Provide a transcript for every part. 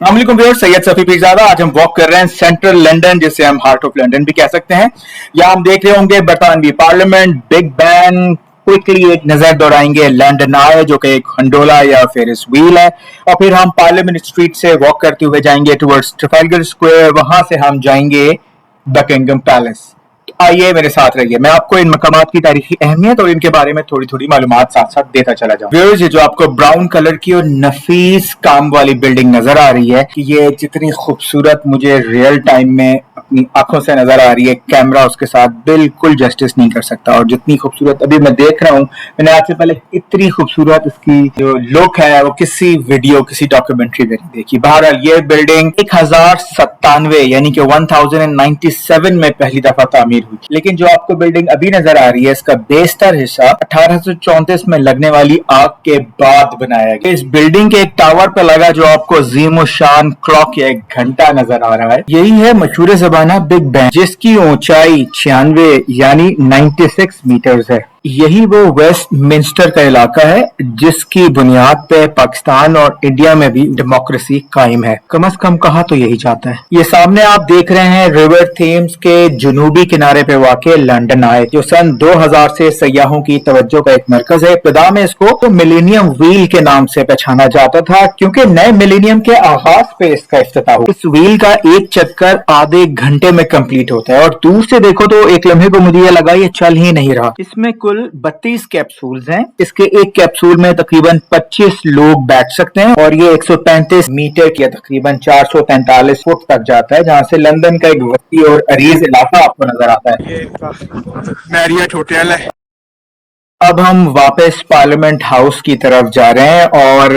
अस्सलाम व्यूअर्स, सैयद सफी पीरजादा। आज हम वॉक कर रहे हैं सेंट्रल लंदन, जिसे हम हार्ट ऑफ लंदन भी कह सकते हैं। यहाँ हम देख रहे होंगे बरतानवी पार्लियामेंट, बिग बैन। क्विकली एक नजर दौड़ाएंगे लंदन आए, जो कि एक हंडोला या फेरिस व्हील है। और फिर हम पार्लियामेंट स्ट्रीट से वॉक करते हुए जाएंगे टुवर्ड्स ट्रफालगर स्क्वायर। वहां से हम जाएंगे बकिंगम पैलेस। आइए मेरे साथ रहिए, मैं आपको इन मकामात की तारीखी अहमियत और इनके बारे में थोड़ी थोड़ी मालूमात साथ साथ देता चला जाऊं। व्यूअर्स, ये जो आपको ब्राउन कलर की और नफीस काम वाली बिल्डिंग नजर आ रही है, ये जितनी खूबसूरत मुझे रियल टाइम में अपनी आंखों से नजर आ रही है, कैमरा उसके साथ बिल्कुल जस्टिस नहीं कर सकता। और जितनी खूबसूरत अभी मैं देख रहा हूँ, मैंने आज से पहले इतनी खूबसूरत इसकी जो लुक है वो किसी वीडियो, किसी डॉक्यूमेंट्री में नहीं देखी। बहरहाल ये बिल्डिंग 1097 यानी कि 1097 में पहली दफा तामीर हुई। लेकिन जो आपको बिल्डिंग अभी नजर आ रही है, इसका बेशतर हिस्सा 1834 में लगने वाली आग के बाद बनाया गया। इस बिल्डिंग के एक टावर पर लगा जो आपको अजीम शान क्लॉक या एक घंटा नजर आ रहा है, यही है मशहूर ज़बाना बिग बैन, जिसकी ऊंचाई 96 यानी 96 मीटर्स है। यही वो वेस्टमिंस्टर का इलाका है जिसकी बुनियाद पे पाकिस्तान और इंडिया में भी डेमोक्रेसी कायम है। कम से कम कहा तो यही जाता है। ये सामने आप देख रहे हैं रिवर थेम्स के जुनूबी किनारे पे वाक़ लंदन आए, जो सन 2000 से सयाहों की तवज्जो का एक मरकज है। इब्तिदा में इसको तो मिलेनियम व्हील के नाम से पहचाना जाता था, क्योंकि नए मिलेनियम के आगाज पे इसका इफ्तिताह हुआ। इस व्हील का एक चक्कर आधे घंटे में कंप्लीट होता है और दूर से देखो तो एक लम्हे को मुझे लगा ये चल ही नहीं रहा। इसमें कुल 32 कैप्सूल्स हैं। इसके एक कैप्सूल में तकरीबन 25 लोग बैठ सकते हैं और ये 135 मीटर या तकरीबन 443 फुट तक जाता है, जहां से लंदन का एक वसी और अरीज इलाका आपको नजर आता है। ये मैरियट होटल है। अब हम वापस पार्लियामेंट हाउस की तरफ जा रहे हैं और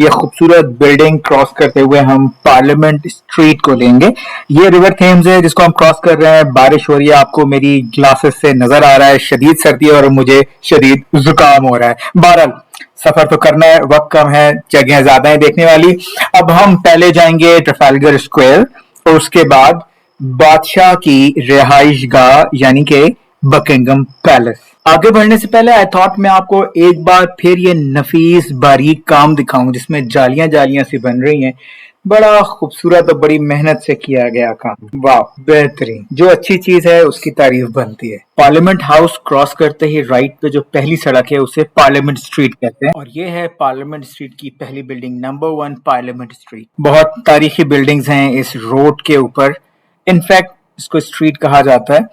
ये खूबसूरत बिल्डिंग क्रॉस करते हुए हम पार्लियामेंट स्ट्रीट को लेंगे। ये रिवर थेम्स है जिसको हम क्रॉस कर रहे हैं। बारिश हो रही है, आपको मेरी ग्लासेस से नजर आ रहा है। शदीद सर्दी है और मुझे शदीद जुकाम हो रहा है। बहरहाल सफर तो करना है, वक्त कम है, जगह ज्यादा है देखने वाली। अब हम पहले जाएंगे ट्रफालगर स्क्वायर और उसके बाद बादशाह की रिहाइश गाह यानी कि बकिंगम पैलेस। आगे बढ़ने से पहले आई थॉट मैं आपको एक बार फिर ये नफीस बारीक काम दिखाऊं जिसमें जालियां जालियां सी बन रही हैं। बड़ा खूबसूरत और बड़ी मेहनत से किया गया काम। वाह, बेहतरीन। जो अच्छी चीज है उसकी तारीफ बनती है। पार्लियामेंट हाउस क्रॉस करते ही राइट पे जो पहली सड़क है उसे पार्लियामेंट स्ट्रीट कहते हैं और ये है पार्लियामेंट स्ट्रीट की पहली बिल्डिंग, नंबर 1 पार्लियामेंट स्ट्रीट। बहुत तारीखी बिल्डिंग्स हैं इस रोड के ऊपर, इनफैक्ट इसको स्ट्रीट कहा जाता है।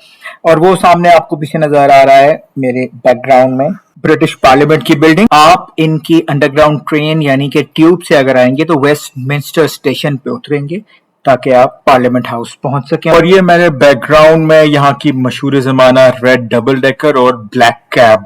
और वो सामने आपको पीछे नजर आ रहा है मेरे बैकग्राउंड में ब्रिटिश पार्लियामेंट की बिल्डिंग। आप इनकी अंडरग्राउंड ट्रेन यानी कि ट्यूब से अगर आएंगे तो वेस्टमिंस्टर स्टेशन पे उतरेंगे ताकि आप पार्लियामेंट हाउस पहुंच सकें। और ये मेरे बैकग्राउंड में यहाँ की मशहूर जमाना रेड डबल डेकर और ब्लैक कैब।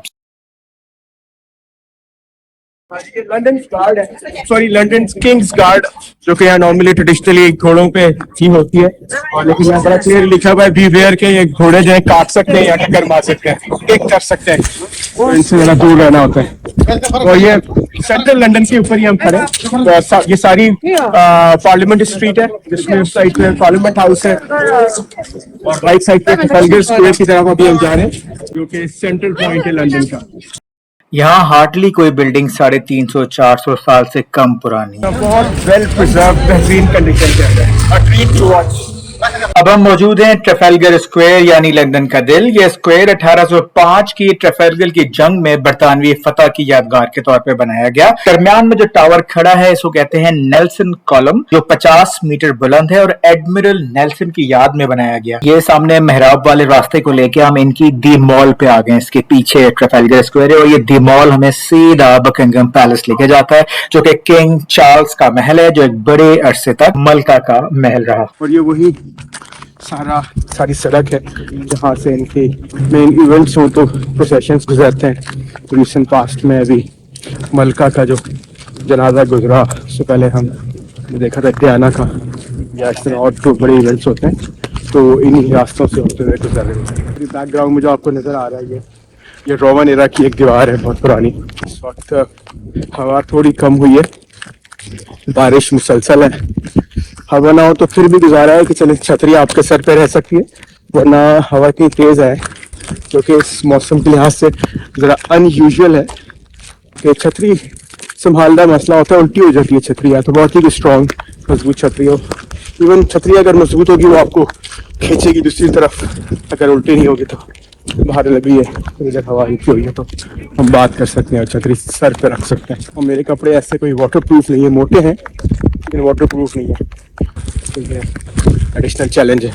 लंदन गार्ड है, सॉरी लंदन किंग्स गार्ड, जो कि यहाँ नॉर्मली ट्रेडिशनली घोड़ों पे थी होती है। और लेकिन यहाँ बड़ा क्लियर लिखा हुआ है बीवेयर के ये घोड़े जो है काट सकते हैं या टक्कर मार सकते हैं, किक कर सकते हैं, तो इनसे जरा दूर रहना होता है। और ये सेंट्रल लंदन के ऊपर ही हम खड़े हैं। तो ये सारी पार्लियामेंट स्ट्रीट है जिसमें उस साइड पे पार्लियामेंट हाउस है और राइट साइड पे ट्रफालगर स्क्वायर की तरफ अभी हम जा रहे हैं, जो कि सेंट्रल पॉइंट है लंदन का। यहाँ हार्डली कोई बिल्डिंग 350-400 साल से कम पुरानी है। बहुत वेल प्रिजर्व, बेहतरीन कंडीशन के अंदर है। A treat to watch. अब हम मौजूद हैं ट्रफालगर स्क्वायर यानी लंदन का दिल। यह स्क्वायर 1805 की ट्रफालगर की जंग में बरतानवी फतह की यादगार के तौर पर बनाया गया। दरमियान में जो टावर खड़ा है इसको कहते हैं नेल्सन कॉलम, जो 50 मीटर बुलंद है और एडमिरल नेल्सन की याद में बनाया गया। ये सामने मेहराब वाले रास्ते को लेके हम इनकी दी मॉल पे आ गए। इसके पीछे ट्रफालगर स्क्वायर है और ये दी मॉल हमें सीधा बकिंगम पैलेस लेके जाता है, जो कि किंग चार्ल्स का महल है, जो एक बड़े अरसे तक मलका का महल रहा। और ये वही सारी सड़क है जहाँ से इनके मेन इवेंट्स हो तो प्रोसेशंस गुजरते हैं। रिसेंट पास्ट में अभी मलका का जो जनाजा गुजरा, उससे पहले हम देखा था डियाना का, या इस तरह और तो बड़े इवेंट्स होते हैं, तो इन्हीं रास्तों से होते हुए गुजर रहे हैं। बैकग्राउंड में जो आपको नज़र आ रहा है ये रोमन एरा की एक दीवार है बहुत पुरानी। इस वक्त हवा थोड़ी कम हुई है, बारिश मुसलसल है। हवा ना हो तो फिर भी गुजारा है कि चले छतरी आपके सर पे रह सकती है, वरना हवा इतनी तेज है जो कि इस मौसम के लिहाज से ज़रा अनयूजुअल है कि छतरी संभालना मसला होता है, उल्टी हो जाती है छतरी, या तो बहुत ही स्ट्रॉन्ग मजबूत छतरी हो। इवन छतरी अगर मजबूत होगी वो आपको खींचेगी दूसरी तरफ, अगर उल्टी नहीं होगी तो। बाहर लगी है इधर हवा ही हुई है तो हम बात कर सकते हैं और छतरी सर पे रख सकते हैं। और मेरे कपड़े ऐसे कोई वाटर प्रूफ नहीं है, मोटे हैं लेकिन वाटर प्रूफ नहीं है, ठीक है, एडिशनल चैलेंज है।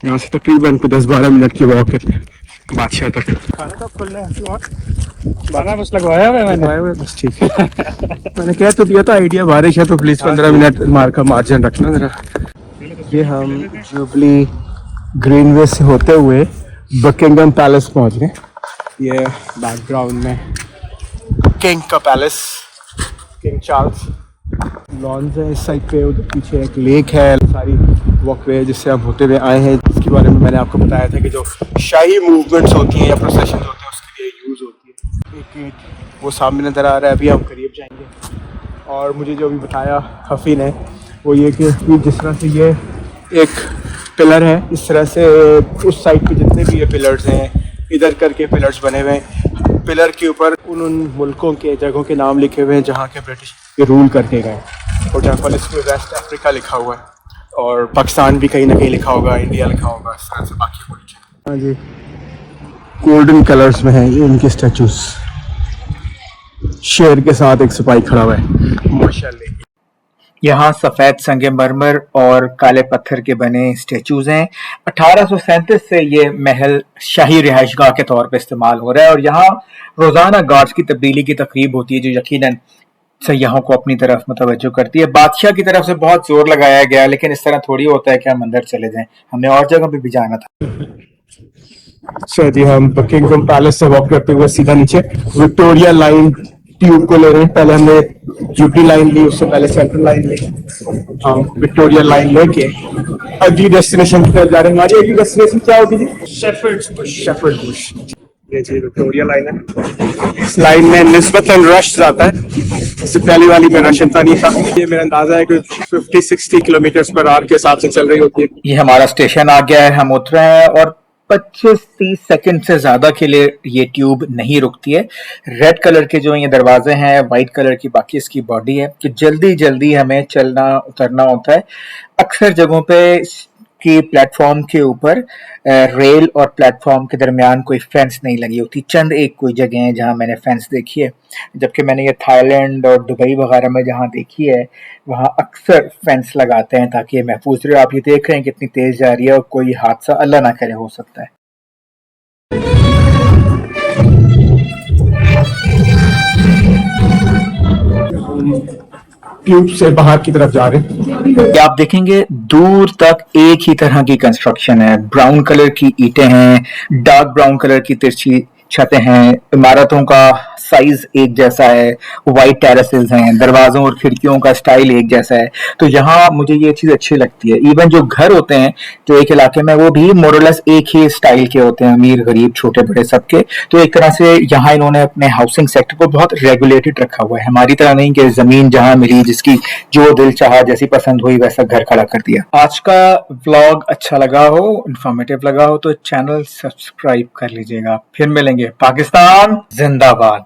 यहाँ से तकरीबन 10-12 मिनट की वॉक है बादशाह तक। खाना कब खुलना है? खाना बस लगवाया हुआ है मैंने। लगवाया हुआ है, बस ठीक है। मैंने कह तो दिया था आइडिया, बारिश है तो प्लीज 15 मिनट मार्जिन रखना जरा। ये हम जुबली ग्रीनवे से होते हुए बकिंगम पैलेस पहुंच गए। ये बैकग्राउंड में किंग का पैलेस, किंग चार्ल्स। लॉन्स है इस साइड पे, उधर पीछे एक लेक है, सारी वॉकवे जिससे हम होते हुए आए हैं। इसके बारे में मैंने आपको बताया था कि जो शाही मूवमेंट्स होती हैं या प्रोसेशन होते हैं उसके लिए यूज़ होती है। एक गेट वो सामने नज़र आ रहा है, अभी हम करीब जाएंगे। और मुझे जो अभी बताया हफी ने वो ये कि जिस तरह से ये एक पिलर है, इस तरह से उस साइड पे जितने भी ये पिलर्स हैं, इधर करके पिलर्स बने हुए हैं। पिलर के ऊपर उन मुल्कों के जगहों के नाम लिखे हुए हैं जहाँ के ब्रिटिश रूल करके गए। फॉर एग्जाम्पल इसमें वेस्ट अफ्रीका लिखा हुआ है और पाकिस्तान भी कहीं ना कहीं लिखा होगा, इंडिया लिखा होगा, इस तरह से बाकी मुल्क। हाँ जी, गोल्डन कलर्स में है ये इनके स्टैचूज। शेर के साथ एक सिपाही खड़ा हुआ है माशाल्लाह। यहाँ सफेद संगमरमर और काले पत्थर के बने स्टेचूज हैं। 1837 से ये महल शाही रिहाइशगाह के तौर पर इस्तेमाल हो रहा है और यहाँ रोजाना गार्ड्स की तब्दीली की तकरीब होती है जो यकीनन सयाहों को अपनी तरफ मुतवज्जो करती है। बादशाह की तरफ से बहुत जोर लगाया गया, लेकिन इस तरह थोड़ी होता है कि हम अंदर चले जाएं, हमने और जगह पे भी जाना था। अच्छा जी, हम बकिंगम पैलेस से वॉक करते हुए सीधा नीचे विक्टोरिया लाइन ट्यूब को ले रहे हैं। पहले हमने जुबली लाइन ली, उससे पहले सेंट्रल लाइन ली, हम विक्टोरिया लाइन लेके अगली डेस्टिनेशन की तरफ जा रहे हैं। हमारी अगली डेस्टिनेशन क्या होगी जी? Shepherd's Bush. शेफर्ड बुश, ये जी विक्टोरिया लाइन है। इस लाइन में निस्बतन रश जाता है, इससे पहली वाली में रश इतना नहीं था। ये मेरा अंदाजा है कि 50-60 किलोमीटर पर आवर के हिसाब से चल रही होती है। ये हमारा स्टेशन आ गया है, हम उतरे हैं और 25-30 सेकंड से ज्यादा के लिए ये ट्यूब नहीं रुकती है। रेड कलर के जो ये दरवाजे हैं, व्हाइट कलर की बाकी इसकी बॉडी है कि जल्दी जल्दी हमें चलना उतरना होता है। अक्सर जगहों पे कि प्लेटफॉर्म के ऊपर रेल और प्लेटफॉर्म के दरमियान कोई फेंस नहीं लगी होती। चंद एक कोई जगह है जहां मैंने फेंस देखी है, जबकि मैंने ये थाईलैंड और दुबई वगैरह में जहां देखी है वहां अक्सर फेंस लगाते हैं ताकि ये महफूज रहे। आप ये देख रहे हैं कितनी तेज जा रही है और कोई हादसा अल्लाह ना करे हो सकता है। ट्यूब से बाहर की तरफ जा रहे हैं। आप देखेंगे दूर तक एक ही तरह की कंस्ट्रक्शन है। ब्राउन कलर की ईंटें हैं, डार्क ब्राउन कलर की तिरछी छतें हैं, इमारतों का साइज एक जैसा है, वाइट टेरेसेस हैं, दरवाजों और खिड़कियों का स्टाइल एक जैसा है। तो यहाँ मुझे ये चीज अच्छी लगती है। इवन जो घर होते हैं जो एक इलाके में, वो भी मोरलेस एक ही स्टाइल के होते हैं, अमीर गरीब छोटे बड़े सबके। तो एक तरह से यहाँ इन्होंने अपने हाउसिंग सेक्टर को बहुत रेगुलेटेड रखा हुआ है। हमारी तरह नहीं कि जमीन जहां मिली जिसकी जो दिल चाहा जैसी पसंद हुई वैसा घर खड़ा कर दिया। आज का व्लॉग अच्छा लगा हो, इंफॉर्मेटिव लगा हो तो चैनल सब्सक्राइब कर लीजिएगा। फिर मिलेंगे। पाकिस्तान जिंदाबाद।